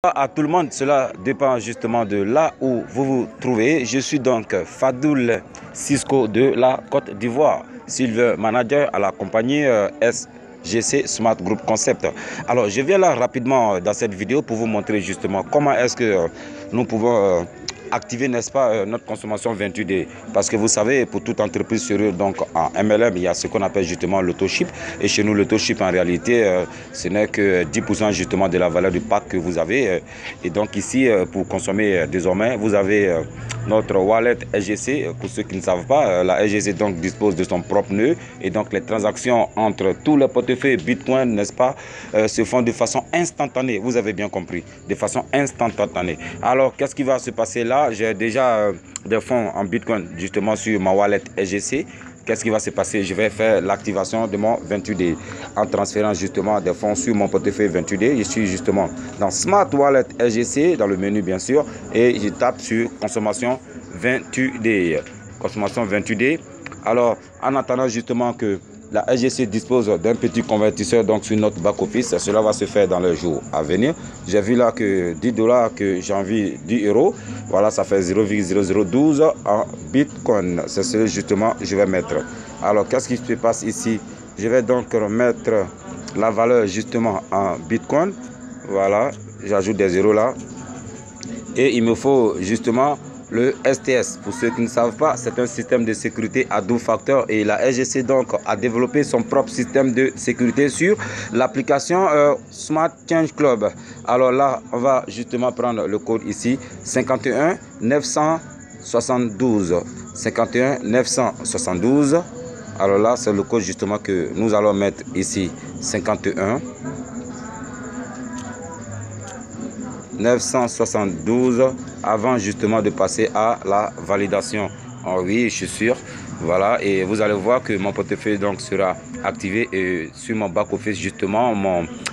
À tout le monde, cela dépend justement de là où vous vous trouvez. Je suis donc Fadoul Cisco de la Côte d'Ivoire, Silver Manager à la compagnie SGC Smart Group Concept. Alors, je viens là rapidement dans cette vidéo pour vous montrer justement comment est-ce que nous pouvons activer, n'est-ce pas, notre consommation 28D. Parce que vous savez, pour toute entreprise sérieuse, donc en MLM, il y a ce qu'on appelle justement l'auto-ship. Et chez nous, l'auto-ship, en réalité, ce n'est que 10% justement de la valeur du pack que vous avez. Et donc ici, pour consommer désormais, vous avez notre wallet SGC. Pour ceux qui ne savent pas, la SGC donc dispose de son propre nœud. Et donc les transactions entre tous les portefeuilles Bitcoin, n'est-ce pas, se font de façon instantanée. Vous avez bien compris, de façon instantanée. Alors, qu'est-ce qui va se passer là? J'ai déjà des fonds en Bitcoin justement sur ma wallet SGC. Qu'est-ce qui va se passer? Je vais faire l'activation de mon 28D en transférant justement des fonds sur mon portefeuille 28D. Je suis justement dans Smart Wallet SGC, dans le menu bien sûr, et je tape sur consommation 28D. Consommation 28D. Alors, en attendant justement que la SGC dispose d'un petit convertisseur donc sur notre back-office. Cela va se faire dans les jours à venir. J'ai vu là que 10 $, que j'ai envie 10 €. Voilà, ça fait 0,0012 en Bitcoin. C'est ce que justement je vais mettre. Alors, qu'est-ce qui se passe ici? Je vais donc mettre la valeur justement en Bitcoin. Voilà, j'ajoute des zéros là. Et il me faut justement le STS. Pour ceux qui ne savent pas, c'est un système de sécurité à double facteur et la SGC donc a développé son propre système de sécurité sur l'application Smart Change Club. Alors là, on va justement prendre le code ici, 51 972. 51 972. Alors là, c'est le code justement que nous allons mettre ici, 51 972 avant justement de passer à la validation. Oh oui, je suis sûr. Voilà, et vous allez voir que mon portefeuille donc sera activé et sur mon back office justement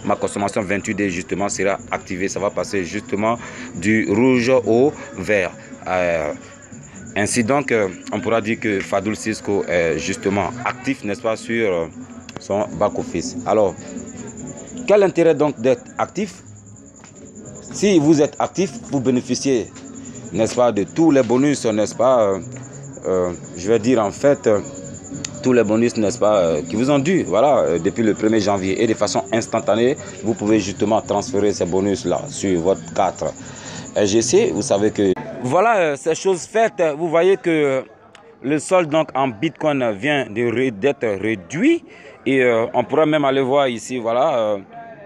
ma consommation 28D justement sera activée. Ça va passer justement du rouge au vert. Ainsi donc, on pourra dire que Fadoul Cisco est justement actif, n'est-ce pas, sur son back office. Alors, quel intérêt donc d'être actif? Si vous êtes actif, vous bénéficiez, n'est-ce pas, de tous les bonus, n'est-ce pas, je vais dire en fait, tous les bonus, n'est-ce pas, qui vous ont dû, voilà, depuis le 1er janvier. Et de façon instantanée, vous pouvez justement transférer ces bonus-là sur votre carte SGC. Vous savez que, voilà, ces choses faites, vous voyez que le solde donc en Bitcoin vient d'être réduit. Et on pourra même aller voir ici, voilà,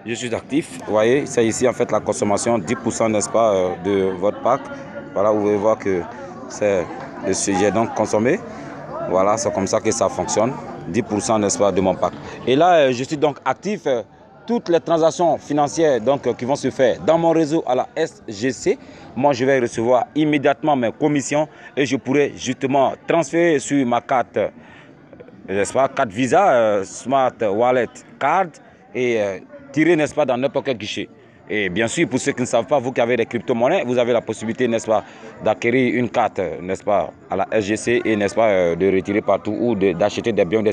je suis actif, vous voyez, c'est ici en fait la consommation, 10% n'est-ce pas, de votre pack. Voilà, vous pouvez voir que c'est le sujet donc consommé. Voilà, c'est comme ça que ça fonctionne, 10% n'est-ce pas de mon pack. Et là, je suis donc actif, toutes les transactions financières donc qui vont se faire dans mon réseau à la SGC. Moi, je vais recevoir immédiatement mes commissions et je pourrai justement transférer sur ma carte, n'est-ce pas, carte Visa, Smart Wallet Card et tirer, n'est-ce pas, dans n'importe quel guichet. Et bien sûr, pour ceux qui ne savent pas, vous qui avez des crypto-monnaies, vous avez la possibilité, n'est-ce pas, d'acquérir une carte, n'est-ce pas, à la SGC et, n'est-ce pas, de retirer partout ou d'acheter des biens, des